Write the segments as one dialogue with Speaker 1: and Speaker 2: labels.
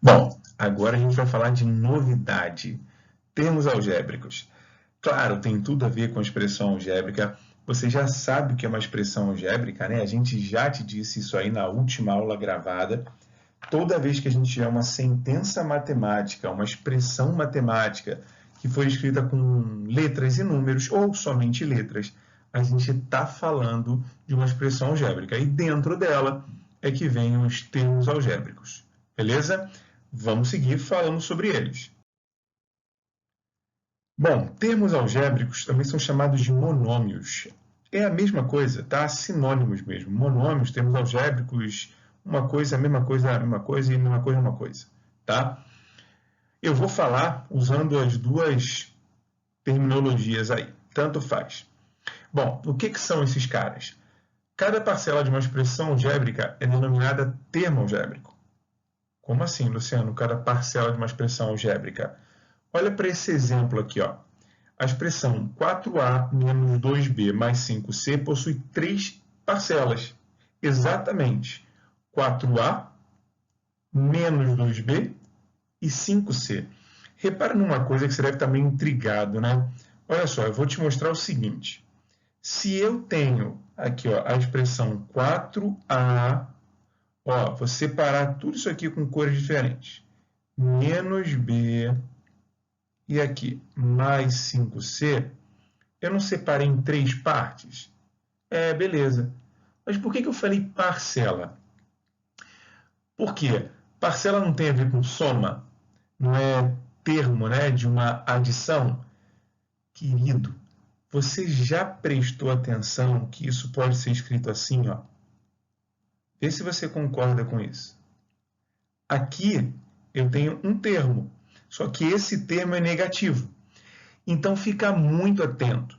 Speaker 1: Bom, agora a gente vai falar de novidade. Termos algébricos. Claro, tem tudo a ver com a expressão algébrica. Você já sabe o que é uma expressão algébrica, né? A gente já te disse isso aí na última aula gravada. Toda vez que a gente tiver uma sentença matemática, uma expressão matemática que foi escrita com letras e números, ou somente letras, a gente está falando de uma expressão algébrica. E dentro dela é que vêm os termos algébricos. Beleza? Vamos seguir falando sobre eles. Bom, termos algébricos também são chamados de monômios. É a mesma coisa, tá? Sinônimos mesmo. Monômios, termos algébricos, uma coisa, a mesma coisa, a mesma coisa e a mesma coisa, a mesma coisa, tá? Eu vou falar usando as duas terminologias aí, tanto faz. Bom, o que são esses caras? Cada parcela de uma expressão algébrica é denominada termo algébrico. Como assim, Luciano? Cada parcela de uma expressão algébrica? Olha para esse exemplo aqui, ó. A expressão 4a menos 2b mais 5c possui três parcelas. Exatamente. 4a menos 2b e 5c. Repara numa coisa que você deve estar meio intrigado, né? Olha só, eu vou te mostrar o seguinte. Se eu tenho aqui, ó, a expressão 4a, ó, vou separar tudo isso aqui com cores diferentes. Menos b e aqui mais 5c, eu não separei em três partes? Beleza. Mas por que eu falei parcela? Por quê? Parcela não tem a ver com soma? Não é termo, né, de uma adição? Querido, você já prestou atenção que isso pode ser escrito assim, ó? Vê se você concorda com isso. Aqui eu tenho um termo, só que esse termo é negativo. Então fica muito atento.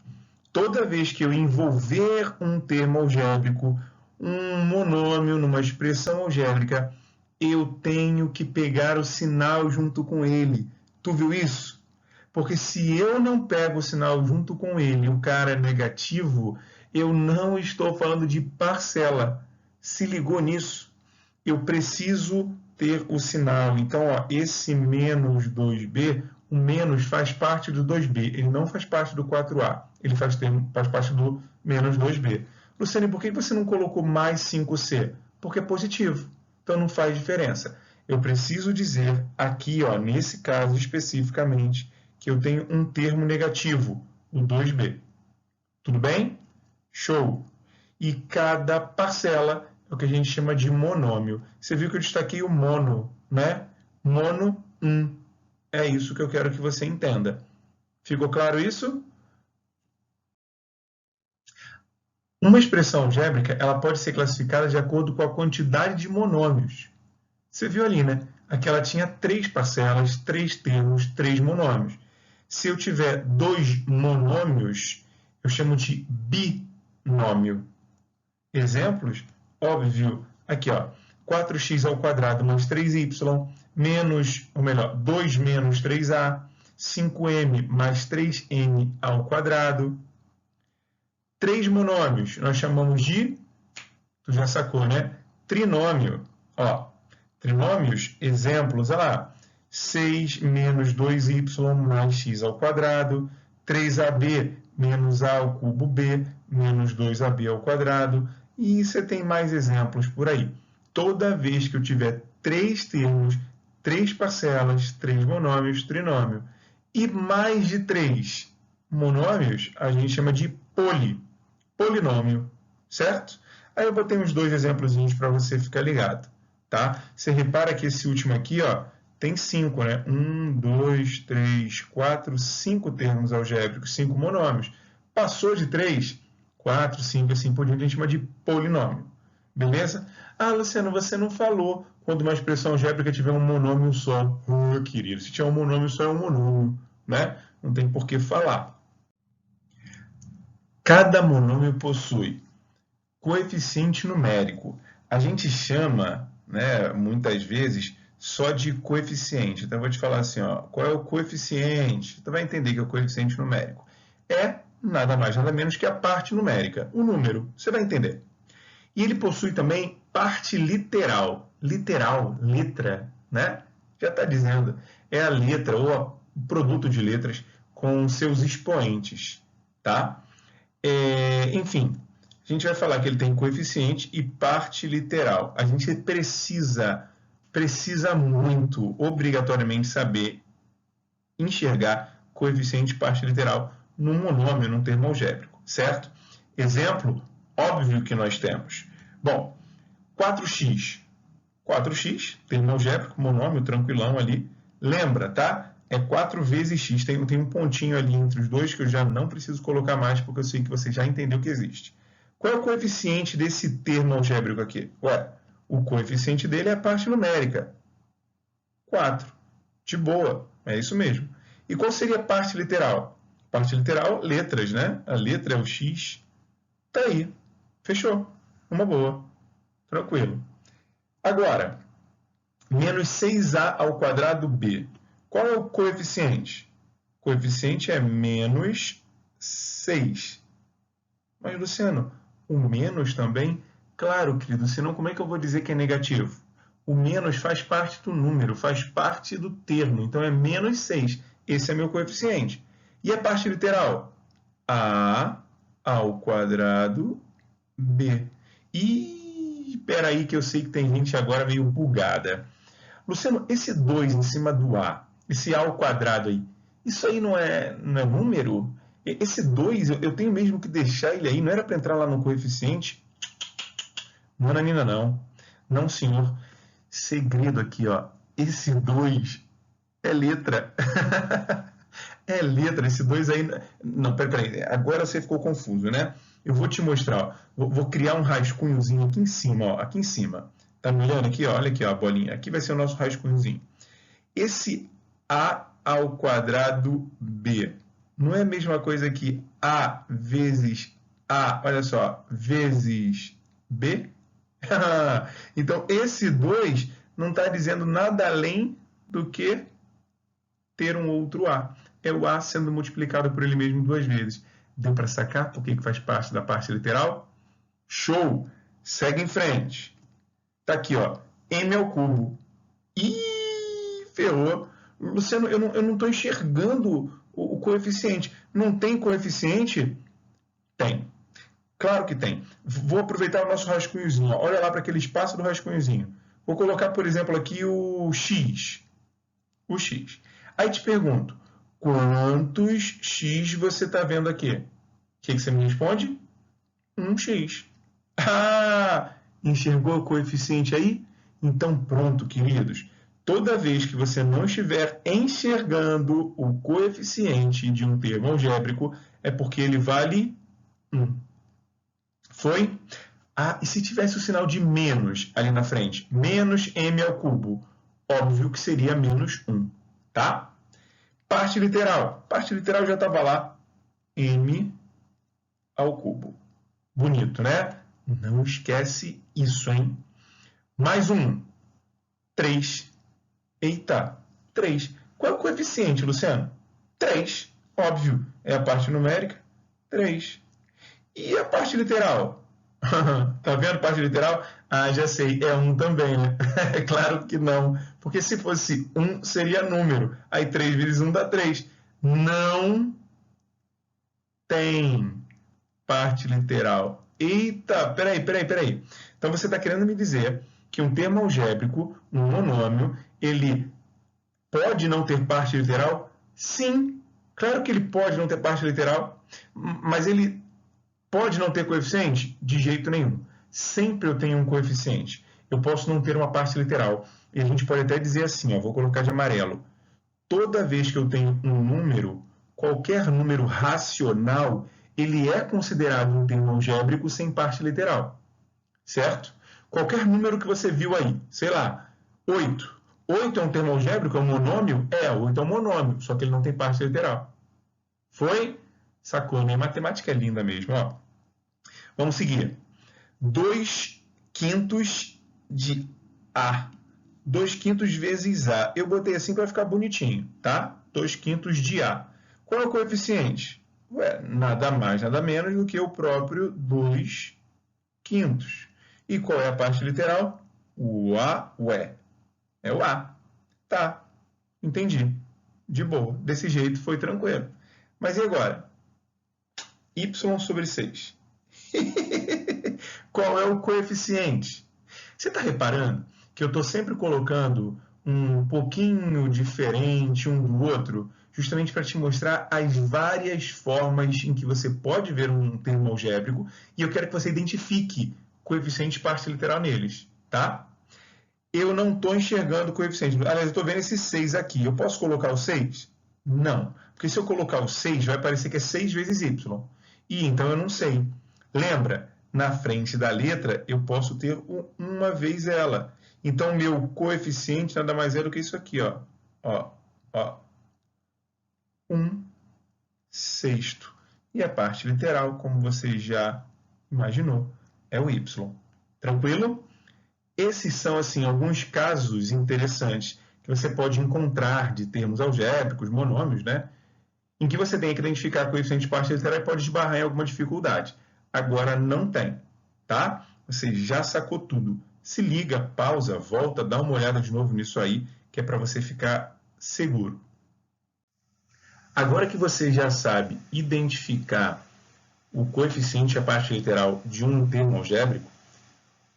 Speaker 1: Toda vez que eu envolver um termo algébrico, um monômio numa expressão algébrica, eu tenho que pegar o sinal junto com ele. Tu viu isso? Porque se eu não pego o sinal junto com ele, o cara é negativo, eu não estou falando de parcela. Se ligou nisso? Eu preciso ter o sinal. Então, ó, esse menos 2b, o menos faz parte do 2b, ele não faz parte do 4a, ele faz parte do menos 2b. Luciane, por que você não colocou mais 5c? Porque é positivo, então não faz diferença. Eu preciso dizer aqui, ó, nesse caso especificamente, que eu tenho um termo negativo, o 2b. Tudo bem? Show! E cada parcela é o que a gente chama de monômio. Você viu que eu destaquei o mono, né? Mono, um. É isso que eu quero que você entenda. Ficou claro isso? Uma expressão algébrica, ela pode ser classificada de acordo com a quantidade de monômios. Você viu ali, né? Aqui ela tinha três parcelas, três termos, três monômios. Se eu tiver dois monômios, eu chamo de binômio. Exemplos? Óbvio. Aqui, ó. 4x ao quadrado mais 3y menos, ou melhor, 2 menos 3a, 5m mais 3n ao quadrado. Três monômios nós chamamos de, tu já sacou, né? Trinômio. Ó, trinômios, exemplos, olha lá. 6 menos 2y mais x ao quadrado, 3ab menos a ao cubo b menos 2ab ao quadrado, e você tem mais exemplos por aí. Toda vez que eu tiver três termos, três parcelas, três monômios, trinômio, e mais de três monômios, a gente chama de polinômio, certo? Aí eu botei uns dois exemplos para você ficar ligado, tá? Você repara que esse último aqui, ó, tem 5, né? 1, 2, 3, 4, 5 termos algébricos, 5 monômios. Passou de 3, 4, 5, assim por diante, a gente chama de polinômio. Beleza? Ah, Luciano, você não falou quando uma expressão algébrica tiver um monômio só. Querido, se tiver um monômio só é um monômio, né? Não tem por que falar. Cada monômio possui coeficiente numérico. A gente chama, né, muitas vezes, só de coeficiente. Então, eu vou te falar assim, ó, qual é o coeficiente? Tu vai entender que é o coeficiente numérico. É nada mais, nada menos que a parte numérica, o número. Você vai entender. E ele possui também parte literal. Literal, letra, né? Já está dizendo. É a letra ou o produto de letras com seus expoentes, tá? Enfim, a gente vai falar que ele tem coeficiente e parte literal. A gente precisa muito, obrigatoriamente, saber enxergar coeficiente e parte literal num monômio, num termo algébrico, certo? Exemplo óbvio que nós temos. Bom, 4x. 4x, termo algébrico, monômio, tranquilão ali. Lembra, tá? É 4 vezes x. Tem um pontinho ali entre os dois que eu já não preciso colocar mais, porque eu sei que você já entendeu que existe. Qual é o coeficiente desse termo algébrico aqui? Ué, o coeficiente dele é a parte numérica. 4. De boa, é isso mesmo. E qual seria a parte literal? Parte literal, letras, né? A letra é o x. Tá aí. Fechou. Uma boa. Tranquilo. Agora, menos 6a ao quadrado b. Qual é o coeficiente? O coeficiente é menos 6. Mas, Luciano, o menos também? Claro, querido, senão como é que eu vou dizer que é negativo? O menos faz parte do número, faz parte do termo, então é menos 6. Esse é meu coeficiente. E a parte literal? A ao quadrado b. E espera aí que eu sei que tem gente agora meio bugada. Luciano, esse 2 em cima do A, esse A ao quadrado aí, isso aí não é número? Esse 2, eu tenho mesmo que deixar ele aí, não era para entrar lá no coeficiente? Não, Nanina, não. Não, senhor. Segredo aqui, ó. Esse 2 é letra. É letra, esse 2 aí... Não, peraí, agora você ficou confuso, né? Eu vou te mostrar, ó. Vou criar um rascunhozinho aqui em cima, ó. Aqui em cima. Tá me olhando aqui? Ó, olha aqui, ó, a bolinha. Aqui vai ser o nosso rascunhozinho. Esse A ao quadrado B não é a mesma coisa que A vezes A, olha só, vezes B? Então, esse 2 não está dizendo nada além do que ter um outro A. É o A sendo multiplicado por ele mesmo 2 vezes. Deu para sacar por que faz parte da parte literal? Show! Segue em frente. Tá aqui, ó, m ao cubo. Ih, ferrou. Luciano, eu não estou enxergando o coeficiente. Não tem coeficiente? Tem. Claro que tem. Vou aproveitar o nosso rascunhozinho. Olha lá para aquele espaço do rascunhozinho. Vou colocar, por exemplo, aqui o x. O x. Aí te pergunto, quantos x você está vendo aqui? O que você me responde? 1x. Ah, enxergou o coeficiente aí? Então pronto, queridos. Toda vez que você não estiver enxergando o coeficiente de um termo algébrico, é porque ele vale 1. Foi? Ah, e se tivesse o sinal de menos ali na frente? Menos m ao cubo. Óbvio que seria menos 1, tá? Parte literal. Parte literal já estava lá. M ao cubo. Bonito, né? Não esquece isso, hein? Mais um. 3. Eita, 3. Qual é o coeficiente, Luciano? 3. Óbvio, é a parte numérica. 3. E a parte literal? Tá vendo a parte literal? Ah, já sei, é 1 também, né? É claro que não, porque se fosse 1 seria número. Aí 3 vezes 1 dá 3. Não tem parte literal. Eita, peraí. Então você está querendo me dizer que um termo algébrico, um monômio, ele pode não ter parte literal? Sim, claro que ele pode não ter parte literal, mas ele pode não ter coeficiente? De jeito nenhum. Sempre eu tenho um coeficiente. Eu posso não ter uma parte literal. E a gente pode até dizer assim, ó, vou colocar de amarelo. Toda vez que eu tenho um número, qualquer número racional, ele é considerado um termo algébrico sem parte literal. Certo? Qualquer número que você viu aí, sei lá, 8. 8 é um termo algébrico, é um monômio? É, 8 é um monômio, só que ele não tem parte literal. Foi? Sacou, né? Matemática é linda mesmo, ó. Vamos seguir. 2/5 de A. 2/5 vezes A. Eu botei assim para ficar bonitinho, tá? 2/5 de A. Qual é o coeficiente? Ué, nada mais, nada menos do que o próprio 2/5. E qual é a parte literal? O A, ué. É o A. Tá, entendi. De boa. Desse jeito foi tranquilo. Mas e agora? Y sobre 6. Qual é o coeficiente? Você está reparando que eu estou sempre colocando um pouquinho diferente um do outro, justamente para te mostrar as várias formas em que você pode ver um termo algébrico, e eu quero que você identifique coeficiente parte literal neles, tá? Eu não estou enxergando o coeficiente. Aliás, eu estou vendo esse 6 aqui. Eu posso colocar o 6? Não. Porque se eu colocar o 6, vai parecer que é 6 vezes y. E então eu não sei. Lembra? Na frente da letra, eu posso ter uma vez ela. Então, meu coeficiente nada mais é do que isso aqui, ó. Ó. 1/6. E a parte literal, como você já imaginou, é o y. Tranquilo? Esses são, assim, alguns casos interessantes que você pode encontrar de termos algébricos, monômios, né? Em que você tem que identificar coeficiente de parte literal e pode esbarrar em alguma dificuldade. Agora não tem, tá? Você já sacou tudo. Se liga, pausa, volta, dá uma olhada de novo nisso aí, que é para você ficar seguro. Agora que você já sabe identificar o coeficiente e a parte literal de um termo algébrico,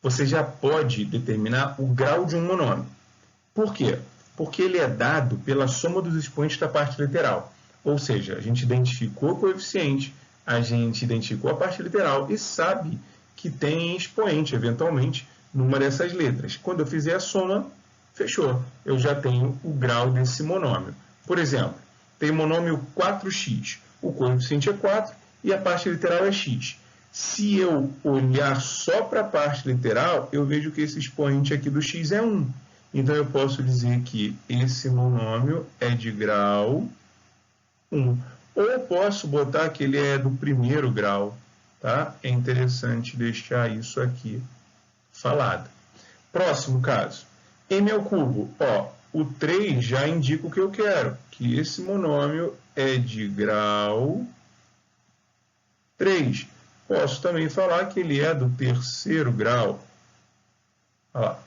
Speaker 1: você já pode determinar o grau de um monômio. Por quê? Porque ele é dado pela soma dos expoentes da parte literal. Ou seja, a gente identificou o coeficiente, a gente identificou a parte literal e sabe que tem expoente, eventualmente, numa dessas letras. Quando eu fizer a soma, fechou. Eu já tenho o grau desse monômio. Por exemplo, tem o monômio 4x. O coeficiente é 4 e a parte literal é x. Se eu olhar só para a parte literal, eu vejo que esse expoente aqui do x é 1. Então, eu posso dizer que esse monômio é de grau 1. Ou eu posso botar que ele é do primeiro grau. Tá? É interessante deixar isso aqui falado. Próximo caso. M ao cubo. O 3 já indica o que eu quero, que esse monômio é de grau 3. Posso também falar que ele é do terceiro grau. Olha lá.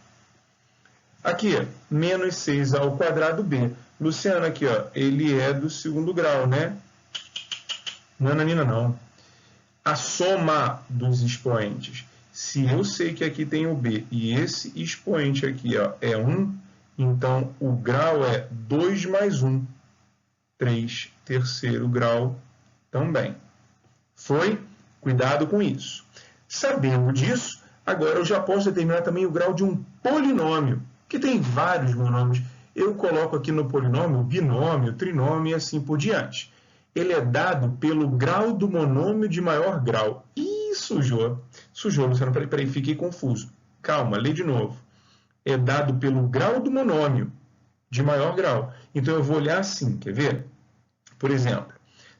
Speaker 1: Aqui, menos 6 ao quadrado b. Luciano, aqui, ele é do segundo grau, né? Nananina, não. A soma dos expoentes. Se eu sei que aqui tem o b e esse expoente aqui é 1, então o grau é 2 mais 1. 3, terceiro grau também. Foi? Cuidado com isso. Sabendo disso, agora eu já posso determinar também o grau de um polinômio, que tem vários monômios. Eu coloco aqui no polinômio binômio, trinômio e assim por diante. Ele é dado pelo grau do monômio de maior grau. Ih, sujou. Sujou, Luciano. Peraí, fiquei confuso. Calma, lê de novo. É dado pelo grau do monômio de maior grau. Então, eu vou olhar assim, quer ver? Por exemplo,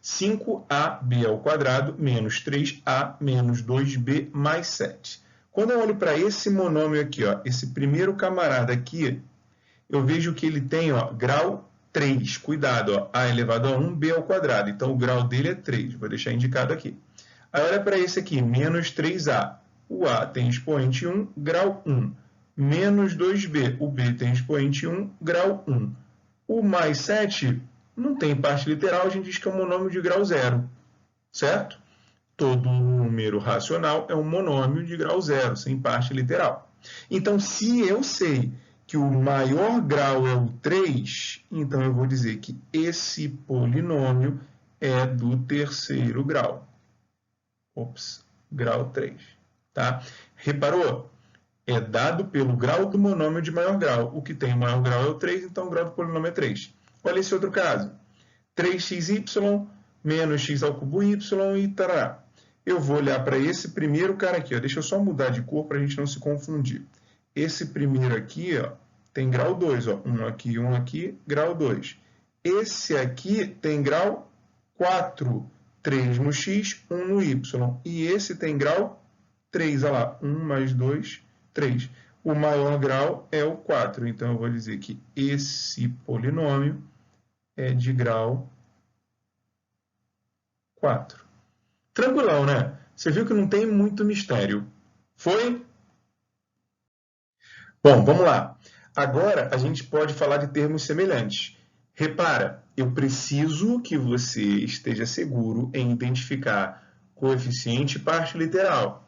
Speaker 1: 5ab ao quadrado menos 3a menos 2b mais 7. Quando eu olho para esse monômio aqui, esse primeiro camarada aqui, eu vejo que ele tem grau 3. Cuidado, a elevado a 1, b ao quadrado. Então, o grau dele é 3. Vou deixar indicado aqui. Aí, olha para esse aqui, menos 3a. O a tem expoente 1, grau 1. Menos 2b. O b tem expoente 1, grau 1. O mais 7 não tem parte literal, a gente diz que é um monômio de grau 0. Certo? Todo número racional é um monômio de grau 0, sem parte literal. Então, se eu sei que o maior grau é o 3, então eu vou dizer que esse polinômio é do terceiro grau. Grau 3. Tá? Reparou? É dado pelo grau do monômio de maior grau. O que tem maior grau é o 3, então o grau do polinômio é 3. Olha esse outro caso. 3xy menos x ao cubo y e tarará. Eu vou olhar para esse primeiro cara aqui. Deixa eu só mudar de cor para a gente não se confundir. Esse primeiro aqui tem grau 2. Um aqui, grau 2. Esse aqui tem grau 4. 3 no x, 1 no y. E esse tem grau 3. Olha lá, 1 mais 2, 3. O maior grau é o 4. Então, eu vou dizer que esse polinômio é de grau 4. Tranquilão, né? Você viu que não tem muito mistério. Foi? Bom, vamos lá. Agora, a gente pode falar de termos semelhantes. Repara, eu preciso que você esteja seguro em identificar coeficiente e parte literal.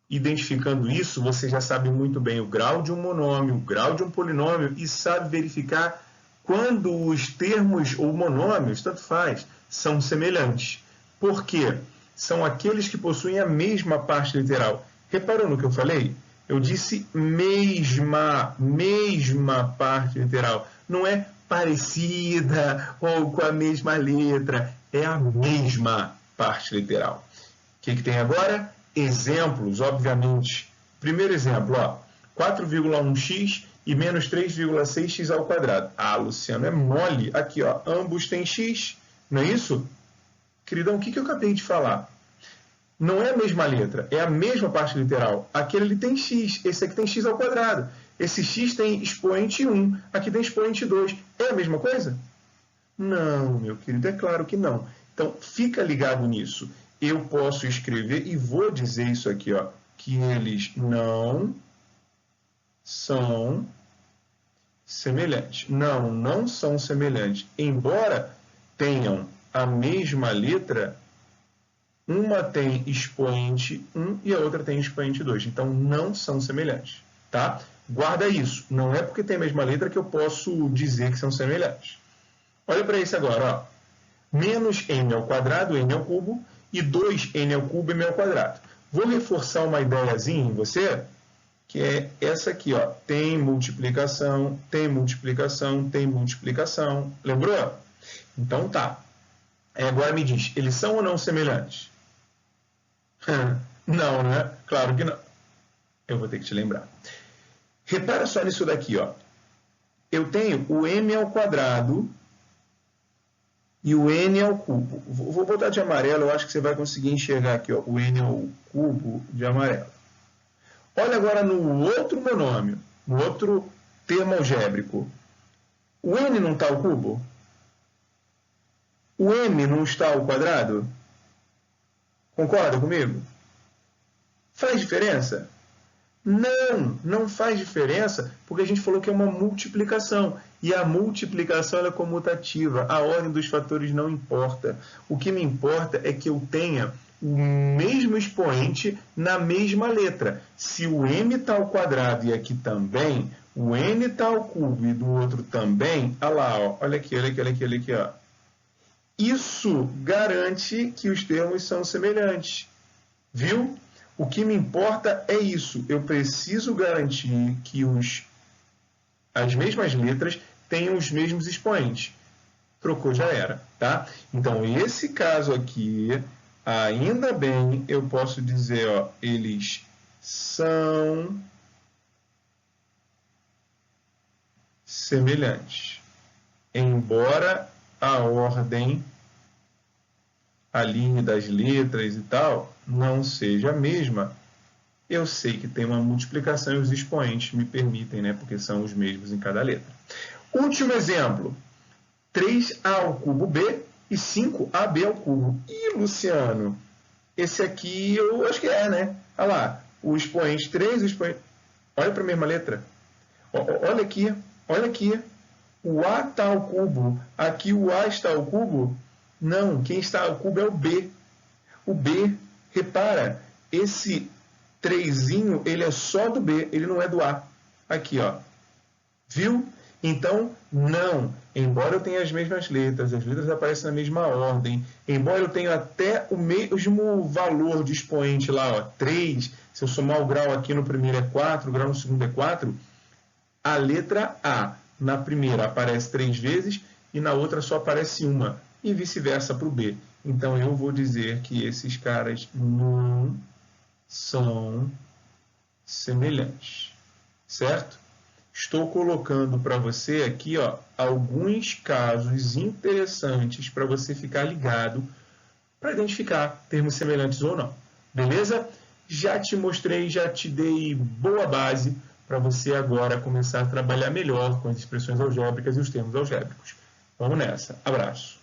Speaker 1: Identificando isso, você já sabe muito bem o grau de um monômio, o grau de um polinômio e sabe verificar quando os termos ou monômios, tanto faz, são semelhantes. Por quê? São aqueles que possuem a mesma parte literal. Reparou no que eu falei? Eu disse mesma parte literal. Não é parecida ou com a mesma letra. É a mesma parte literal. O que tem agora? Exemplos, obviamente. Primeiro exemplo, 4,1x e menos 3,6x ao quadrado. Ah, Luciano, é mole. Aqui, ambos têm x, não é isso? Queridão, o que eu acabei de falar? Não é a mesma letra, é a mesma parte literal. Aquele ali tem x, esse aqui tem x ao quadrado. Esse x tem expoente 1, aqui tem expoente 2. É a mesma coisa? Não, meu querido, é claro que não. Então, fica ligado nisso. Eu posso escrever e vou dizer isso aqui, que eles não são semelhantes. Não são semelhantes. Embora tenham a mesma letra, uma tem expoente 1 e a outra tem expoente 2. Então, não são semelhantes. Tá? Guarda isso. Não é porque tem a mesma letra que eu posso dizer que são semelhantes. Olha para esse agora. Menos n ao quadrado, n ao cubo, e 2n ao cubo, m ao quadrado. Vou reforçar uma ideiazinha em você, que é essa aqui. Tem multiplicação, tem multiplicação, tem multiplicação. Lembrou? Então tá. Agora me diz, eles são ou não semelhantes? Não, né? Claro que não. Eu vou ter que te lembrar. Repara só nisso daqui. Eu tenho o m ao quadrado e o n ao cubo. Vou botar de amarelo, eu acho que você vai conseguir enxergar aqui, o n ao cubo de amarelo. Olha agora no outro monômio, no outro termo algébrico. O n não está ao cubo? O m não está ao quadrado? Concorda comigo? Faz diferença? Não faz diferença, porque a gente falou que é uma multiplicação. E a multiplicação é comutativa. A ordem dos fatores não importa. O que me importa é que eu tenha o mesmo expoente na mesma letra. Se o m está ao quadrado e aqui também, o n está ao cubo e do outro também, olha lá, olha aqui. Isso garante que os termos são semelhantes. Viu? O que me importa é isso. Eu preciso garantir que as mesmas letras tenham os mesmos expoentes. Trocou, já era. Tá? Então, esse caso aqui, ainda bem, eu posso dizer, eles são semelhantes. Embora a ordem ali das letras e tal não seja a mesma, eu sei que tem uma multiplicação e os expoentes me permitem, né? Porque são os mesmos em cada letra. Último exemplo. 3a ao cubo b e 5ab ao cubo. Ih, Luciano, esse aqui eu acho que né? Olha lá, o expoente 3, o expoente... Olha para a mesma letra. Olha aqui. O a está ao cubo. Aqui o a está ao cubo. Não, quem está ao cubo é o b. O b, repara, esse 3zinho, ele é só do b, ele não é do a. Aqui, viu? Então, não. Embora eu tenha as mesmas letras, as letras aparecem na mesma ordem, embora eu tenha até o mesmo valor de expoente lá, 3, se eu somar o grau aqui no primeiro é 4, o grau no segundo é 4, a letra A na primeira aparece 3 vezes e na outra só aparece uma, e vice-versa para o B. Então, eu vou dizer que esses caras não são semelhantes, certo? Estou colocando para você aqui alguns casos interessantes para você ficar ligado para identificar termos semelhantes ou não. Beleza? Já te mostrei, já te dei boa base para você agora começar a trabalhar melhor com as expressões algébricas e os termos algébricos. Vamos nessa. Abraço.